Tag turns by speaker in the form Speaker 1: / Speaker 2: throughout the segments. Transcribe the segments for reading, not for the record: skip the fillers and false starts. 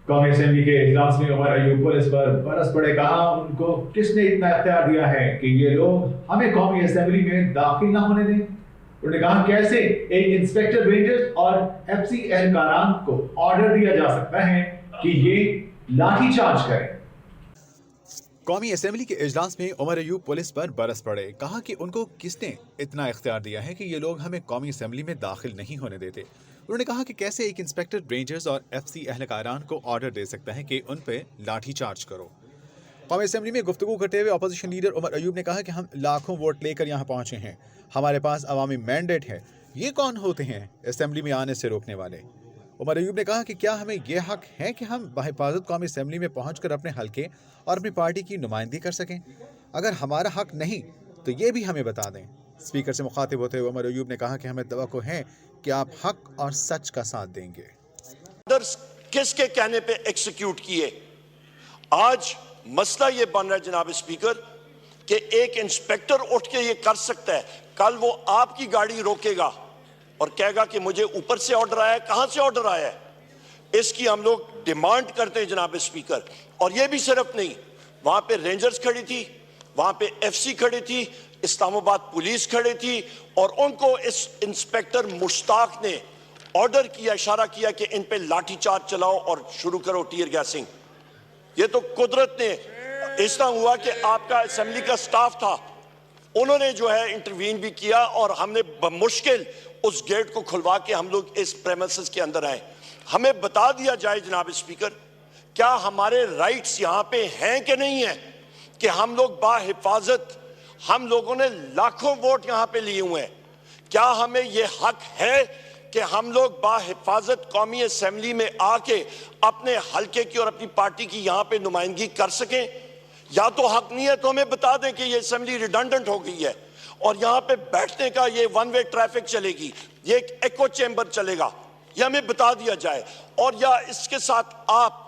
Speaker 1: कौमी असेंबली के इजलास में उमर अयूब पुलिस पर बरस पड़े, कहा उनको किसने इतना इख्तियार दिया है कि ये लोग हमें कौमी असेंबली में दाखिल ना होने दें। उन्होंने कहा कैसे एक इंस्पेक्टर रेंजर्स और एफसी एहलकारान को ऑर्डर दिया जा सकता है कि ये लाठीचार्ज करें।
Speaker 2: कौमी असेंबली के इजलास में उमर अयूब पुलिस पर बरस पड़े, कहा कि उनको किसने इतना इख्तियार दिया है कि ये लोग हमें कौमी असेंबली में दाखिल नहीं होने देते। उन्होंने कहा कि कैसे एक इंस्पेक्टर रेंजर्स और एफसी एहलकारान को ऑर्डर दे सकता है कि उन पे लाठीचार्ज करो। कौमी असेंबली में गुफ्तगू करते हुए अपोजिशन लीडर उमर अयूब ने कहा कि हम लाखों वोट लेकर यहाँ पहुंचे हैं, हमारे पास अवामी मैंडेट है, ये कौन होते हैं असेंबली में आने से रोकने वाले। उमर अयूब ने कहा कि क्या हमें यह हक है कि हम बाहिफाजत कौमी असेंबली में पहुंचकर अपने हल्के और अपनी पार्टी की नुमाइंदगी कर सकें। अगर हमारा हक नहीं तो ये भी हमें बता दें। स्पीकर से मुखातिब होते हुए उमर अयूब ने कहा कि हमें तवक्को है कि आप हक और सच का साथ देंगे।
Speaker 3: किसके कहने पे एग्जीक्यूट किए? आज मसला ये बन रहा है जनाब स्पीकर कि एक इंस्पेक्टर उठ के ये कर सकता है, कल वो आपकी गाड़ी रोकेगा और कहेगा कि मुझे ऊपर से ऑर्डर आया है। कहां से ऑर्डर आया है? इसकी हम लोग डिमांड करते हैं जनाब स्पीकर। और ये भी सिर्फ नहीं, वहां पे रेंजर्स खड़ी थी, वहां पे एफसी खड़ी थी, इस्लामाबाद पुलिस खड़ी थी और उनको इस इंस्पेक्टर मुश्ताक ने ऑर्डर किया, इशारा किया कि इन पे लाठीचार्ज चलाओ और शुरू करो टीयर गैसिंग। ये तो कुदरत ने, इस तरह हुआ कि आपका असेंबली का स्टाफ था, उन्होंने जो है इंटरवीन भी किया और हमने बमुश्किल उस गेट को खुलवा के हम लोग इस प्रेमिसेस के अंदर आए। हमें बता दिया जाए जनाब स्पीकर, क्या हमारे राइट्स यहां पे हैं कि नहीं है कि हम लोग बाहिफाजत, हम लोगों ने लाखों वोट यहां पे लिए हुए हैं, क्या हमें यह हक है कि हम लोग बाहिफाजत कौमी असेंबली में आके अपने हल्के की और अपनी पार्टी की यहां पे नुमाइंदगी कर सकें? या तो हक नहीं है तो हमें बता दें कि ये असेंबली रिडंडेंट हो गई है और यहां पे बैठने का ये वन वे ट्रैफिक चलेगी, ये एक एको चेंबर चलेगा, ये हमें बता दिया जाए। और या इसके साथ आप,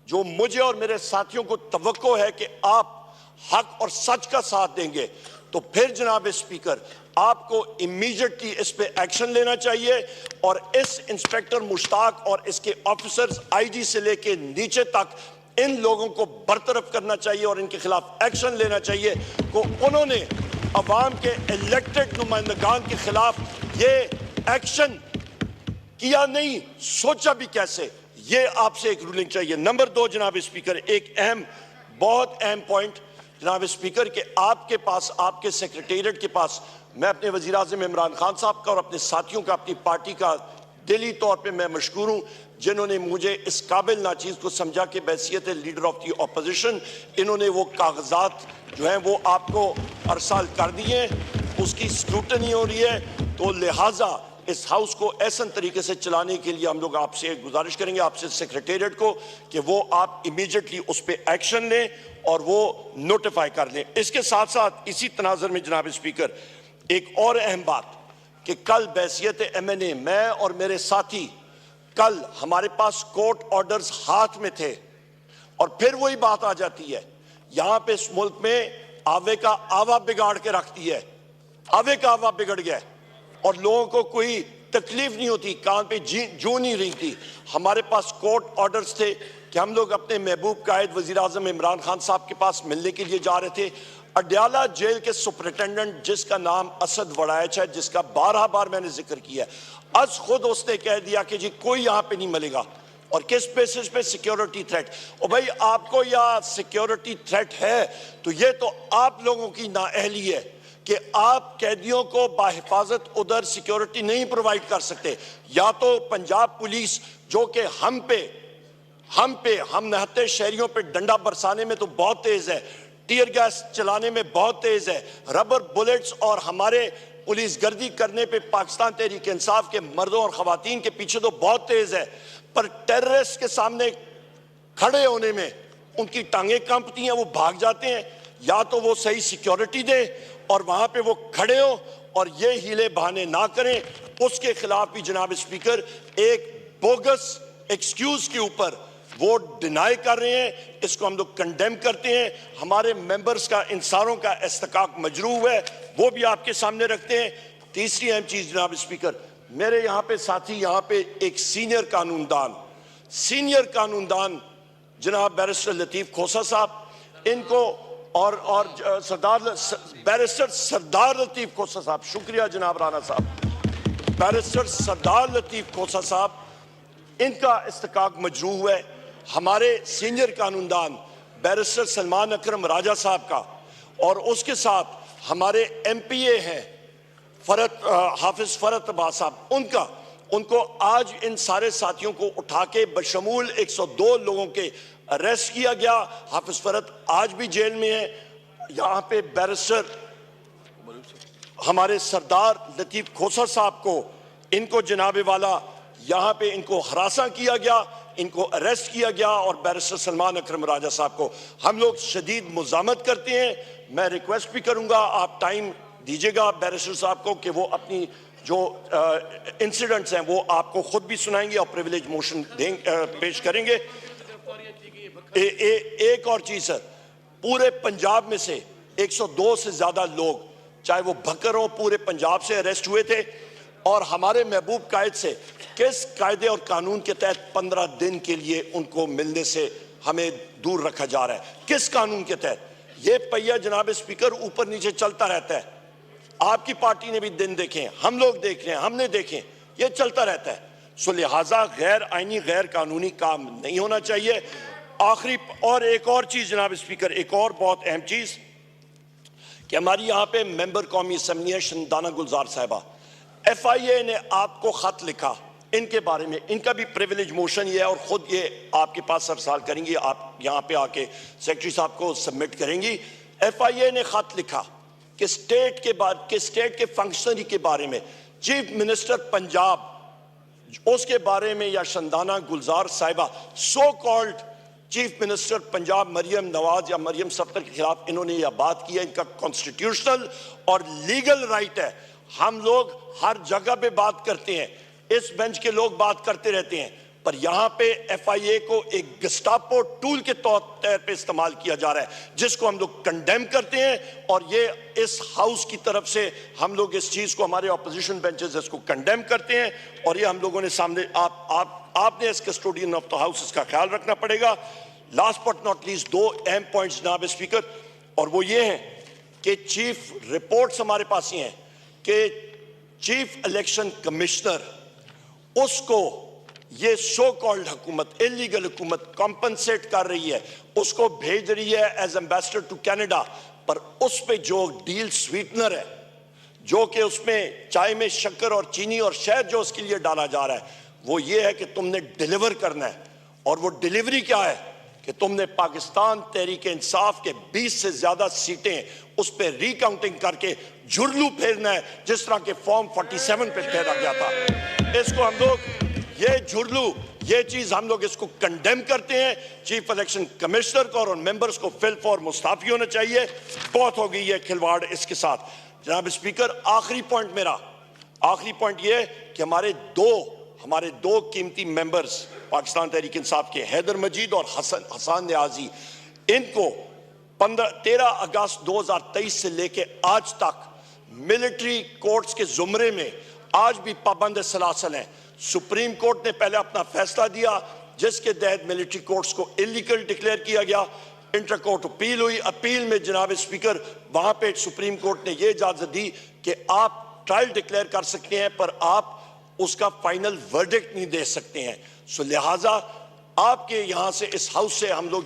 Speaker 3: जो मुझे और मेरे साथियों को तवक्को है कि आप हक और सच का साथ देंगे, तो फिर जनाब स्पीकर आपको इमीडिएटली इस पे एक्शन लेना चाहिए और इस इंस्पेक्टर मुश्ताक और इसके ऑफिसर्स आईजी से लेके नीचे तक इन लोगों को बरतरफ करना चाहिए और इनके खिलाफ एक्शन लेना चाहिए। को उन्होंने अवाम के इलेक्टेड नुमाइंदगान के खिलाफ ये एक्शन किया नहीं, सोचा भी कैसे, ये आपसे एक रूलिंग चाहिए। नंबर 2 जनाब स्पीकर, एक अहम, बहुत अहम पॉइंट जनाब स्पीकर, कि आपके पास, आपके सेक्रेटेरिएट के पास, मैं अपने वज़ीर आज़म इमरान खान साहब का और अपने साथियों का, अपनी पार्टी का दिली तौर पे मैं मशकूर हूँ जिन्होंने मुझे इस काबिल नाचीज़ को समझा कि बैसियत लीडर ऑफ दी अपोजिशन इन्होंने वो कागजात जो हैं वो आपको अरसाल कर दिए, उसकी स्क्रूटनी हो रही है। तो लिहाजा इस हाउस को ऐसा तरीके से चलाने के लिए हम लोग आपसे गुजारिश करेंगे, आपसे सेक्रेटेरिएट को, कि वो आप इमीडिएटली उस पर एक्शन लें और वो नोटिफाई कर लें। इसके साथ साथ इसी तनाज़ुर में जनाब स्पीकर एक और अहम बात कि कल बैसियत MNA, मैं और मेरे साथी, कल हमारे पास कोर्ट ऑर्डर्स हाथ में थे और फिर वही बात आ जाती है, यहां पे इस मुल्क में आवे का आवा बिगाड़ के रखती है, आवे का आवा बिगड़ गया और लोगों को कोई तकलीफ नहीं होती, कान पे जू नहीं रही थी। हमारे पास कोर्ट ऑर्डर्स थे कि हम लोग अपने महबूब कायद वज़ीर आज़म इमरान खान साहब के पास मिलने के लिए जा रहे थे। अडयाला जेल के सुपरिटेंडेंट, जिसका नाम असद वड़ायच है, जिसका 12 बार मैंने जिक्र किया, आज खुद उसने कह दिया कि जी कोई यहाँ पे नहीं मिलेगा। और किस बेसिस पे? Security threat. और भाई आपको या सिक्योरिटी थ्रेट है तो ये तो आप लोगों की नाअहली है कि आप कैदियों को बाहिफाजत उधर सिक्योरिटी नहीं प्रोवाइड कर सकते। या तो पंजाब पुलिस जो कि हम नहते शहरियों पे डंडा बरसाने में तो बहुत तेज है, टीयर गैस चलाने में बहुत तेज है, रबर बुलेट्स और हमारे पुलिस गर्दी करने पे पाकिस्तान तहरीक इंसाफ के मर्दों और खवातीन के पीछे तो बहुत तेज है, पर टेररिस्ट के सामने खड़े होने में उनकी टांगें कांपती हैं, वो भाग जाते हैं। या तो वो सही सिक्योरिटी दे और वहां पे वो खड़े हो और ये हीले बहाने ना करें। उसके खिलाफ भी जनाब स्पीकर एक बोगस एक्सक्यूज के ऊपर वोट डिनाई कर रहे हैं, इसको हम लोग कंडेम करते हैं। हमारे मेंबर्स का, इंसानों का इस्तिकाक मजरूह है, वो भी आपके सामने रखते हैं। तीसरी अहम चीज जनाब स्पीकर, मेरे यहाँ पे साथी, यहाँ पे एक सीनियर कानूनदान सीनियर कानूनदान जनाब बैरिस्टर लतीफ खोसा साहब, इनको और बैरिस्टर सरदार लतीफ खोसा साहब, शुक्रिया जनाब राना साहब, बैरिस्टर सरदार लतीफ खोसा साहब, इनका इस्तिकाक मजरू हुआ है। हमारे सीनियर कानूनदान बैरिस्टर सलमान अकरम राजा साहब का, और उसके साथ हमारे MPA हैं हाफिज फरत अब्बास साहब, उनको आज इन सारे साथियों को उठा के बशमूल 102 लोगों के अरेस्ट किया गया। हाफिज फरत आज भी जेल में है। यहाँ पे बैरिस्टर हमारे सरदार लतीफ खोसा साहब को, इनको जनाबे वाला यहाँ पे इनको हरासा किया गया, इनको अरेस्ट किया गया, और बैरिस्टर सलमान अकरम राजा साहब को हम लोग शदीद मुज़ामत करते हैं। मैं रिक्वेस्ट भी करूँगा, आप टाइम दीजिएगा बैरिस्टर साहब को कि वो अपनी जो इंसिडेंट्स हैं वो आपको खुद भी सुनाएंगे और प्रिविलेज मोशन पेश करेंगे। एक और चीज सर, पूरे पंजाब में से 102 से ज्यादा लोग, चाहे वो भक्कर हो, पूरे पंजाब से अरेस्ट हुए थे, और हमारे महबूब कायद से किस कायदे और कानून के तहत 15 दिन के लिए उनको मिलने से हमें दूर रखा जा रहा है? किस कानून के तहत? ये पहिया जनाब स्पीकर ऊपर नीचे चलता रहता है। आपकी पार्टी ने भी दिन देखे, हम लोग देख रहे हैं, हमने देखे, ये चलता रहता है। सो लिहाजा गैर आईनी गैर कानूनी काम नहीं होना चाहिए। आखिरी और एक और चीज जनाब स्पीकर, एक और बहुत अहम चीज कि हमारी यहाँ पे मेंबर कौमी असम्बली है शंदाना गुलजार साहिबा, FIA ने आपको खत लिखा इनके बारे में, इनका भी प्रिविलेज मोशन ये है और खुद ये आपके पास सरसाल करेंगी, आप यहाँ पे आके सेक्रेटरी साहब को सबमिट करेंगी। FIA ने खत लिखा कि स्टेट के फंक्शनरी के बारे में, चीफ मिनिस्टर पंजाब उसके बारे में, या Shandana Gulzar Sahiba so called chief minister Punjab Maryam Nawaz या मरियम सफ्दर के खिलाफ इन्होंने यह बात की है। इनका कॉन्स्टिट्यूशनल और लीगल राइट है। हम लोग हर जगह पे बात करते हैं, इस बेंच के लोग बात करते रहते हैं, पर यहां पे FIA को एक गस्टापो टूल के तौर पे इस्तेमाल किया जा रहा है, जिसको हम लोग कंडेम करते हैं। और ये इस हाउस की तरफ से हम लोग इस चीज को, हमारे ऑपोजिशन बेंचेस इसको कंडेम करते हैं, और ये हम लोगों ने सामने आपने इस कस्टोडियन ऑफ द हाउस इसका ख्याल रखना पड़ेगा। लास्ट बट नॉट लीस्ट, 2 अहम पॉइंट्स जनाब स्पीकर, और वो ये हैं कि चीफ रिपोर्ट्स हमारे पास ही हैं कि चीफ इलेक्शन कमिश्नर, उसको ये सो कॉल्ड हुकूमत, इलीगल हुकूमत कॉम्पनसेट कर रही है, उसको भेज रही है एज एम्बेसडर टू कनाडा, पर उस पे जो डील स्वीटनर है, जो कि उसमें चाय में शक्कर और चीनी और शहद जो उसके लिए डाला जा रहा है, वो ये है कि तुमने डिलीवर करना है। और वो डिलीवरी क्या है कि तुमने पाकिस्तान तहरीक इंसाफ के 20 से ज्यादा सीटें उस पर रिकाउंटिंग करके झुरलू फेरना है, जिस तरह के फॉर्म 47 पे फेरा गया था। इसको हम लोग, ये झुरलू, ये चीज हम लोग इसको कंडेम करते हैं। चीफ इलेक्शन कमिश्नर को और मेंबर्स को फिल फॉर मुस्ताफी होना चाहिए। बहुत हो गई ये खिलवाड़ इसके साथ। जनाब स्पीकर, आखिरी पॉइंट ये कि हमारे दो कीमती मेंबर्स पाकिस्तान तहरीक इंसाफ के, हैदर मजीद और हसन न्याजी, इनको 13 अगस्त 2023 से लेके आज तक मिलिट्री कोर्ट्स के जुमरे में आज भी पाबंद सलासल हैं। सुप्रीम कोर्ट ने पहले अपना फैसला दिया जिसके तहत मिलिट्री कोर्ट्स को इलीगल डिक्लेयर किया गया। इंटर कोर्ट अपील हुई, अपील में जनाब स्पीकर वहां पे सुप्रीम कोर्ट ने यह इजाजत दी कि आप ट्रायल डिक्लेयर कर सकते हैं, पर आप उसका फाइनल वर्डिक्ट नहीं दे सकते हैं। सो लिहाजा आपके यहां से, इस हाउस से हम लोग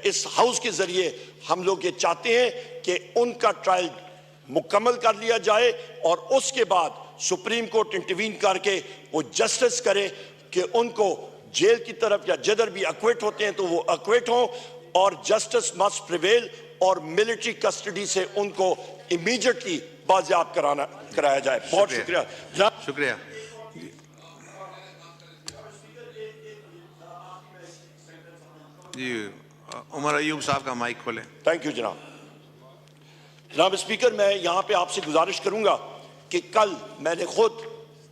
Speaker 3: इस हाउस के जरिए हम लोग ये चाहते हैं कि उनका ट्रायल मुकम्मल कर लिया जाए, और उसके बाद सुप्रीम कोर्ट इंटरवीन करके वो जस्टिस करे कि उनको जेल की तरफ या जिधर भी अक्विट होते हैं तो वो अक्विट हों, और जस्टिस मस्ट प्रिवेल, और मिलिट्री कस्टडी से उनको इमीडिएटली बाजियाब कराया जाए। बहुत शुक्रिया।
Speaker 4: जी, उमर अयूब साहब का माइक खोलें।
Speaker 3: थैंक यू जनाब स्पीकर, मैं यहाँ पे आपसे गुजारिश करूंगा कि कल मैंने खुद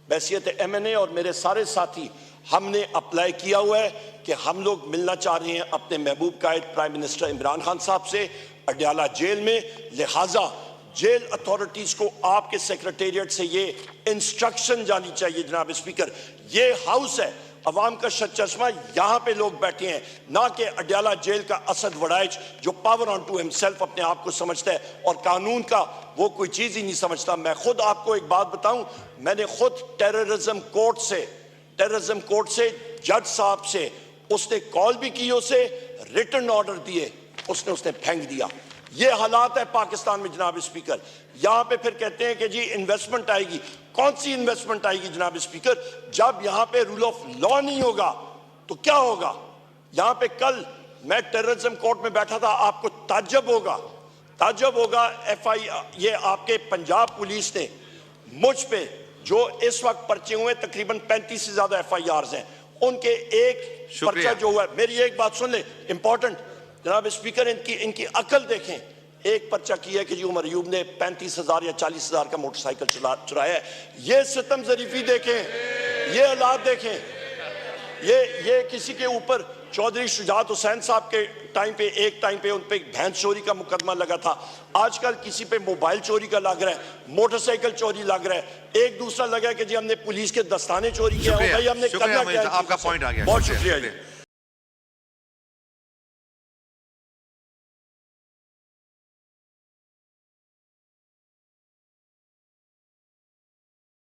Speaker 3: बैसियत MNA और मेरे सारे साथी हमने अप्लाई किया हुआ है कि हम लोग मिलना चाह रहे हैं अपने महबूब कायद प्राइम मिनिस्टर इमरान खान साहब से अडयाला जेल में। लिहाजा जेल अथॉरिटीज को आपके सेक्रेटेरिएट से ये इंस्ट्रक्शन जानी चाहिए जनाब स्पीकर, ये हाउस है अवाम का चश्मा यहां पे लोग बैठे हैं, ना कि अडयाला जेल का असद वड़ाइच जो पावर ऑन टू हिमसेल्फ अपने आप को समझता है और कानून का वो कोई चीज ही नहीं समझता। मैं खुद आपको एक बात बताऊं, मैंने खुद टेररिज्म कोर्ट से जज साहब से उसने कॉल भी की, उसे रिटन ऑर्डर दिए, उसने फेंक दिया। ये हालात है पाकिस्तान में जनाब स्पीकर। यहां पे फिर कहते हैं कि जी इन्वेस्टमेंट आएगी। कौन सी इन्वेस्टमेंट आएगी जनाब स्पीकर? जब यहां पे रूल ऑफ लॉ नहीं होगा तो क्या होगा? यहां पे कल मैं टेररिज्म कोर्ट में बैठा था, आपको ताज्जुब होगा ये आपके पंजाब पुलिस ने मुझ पे जो इस वक्त पर्चे हुए तकरीबन 35 से ज्यादा FIRs हैं, उनके एक पर्चा जो हुआ है, मेरी एक बात सुन ले इंपॉर्टेंट जनाब स्पीकर, इनकी अकल देखें। एक पर्चा किया है कि जी उमर अयूब ने 35,000 या 40,000 का मोटरसाइकिल चुराया है। ये सितम जरीफी देखें, ये हालात देखें। ये किसी के ऊपर चौधरी शुजात हुसैन साहब के एक टाइम पे उन पे भैंस चोरी का मुकदमा लगा था। आजकल किसी पे मोबाइल चोरी का लग रहा है, मोटरसाइकिल चोरी लग रहा है, एक दूसरा लगा है कि जी हमने पुलिस के दस्ताने चोरी किया। भाई हमने करना क्या है?
Speaker 4: आपका पॉइंट आ गया।
Speaker 3: बहुत शुक्रिया।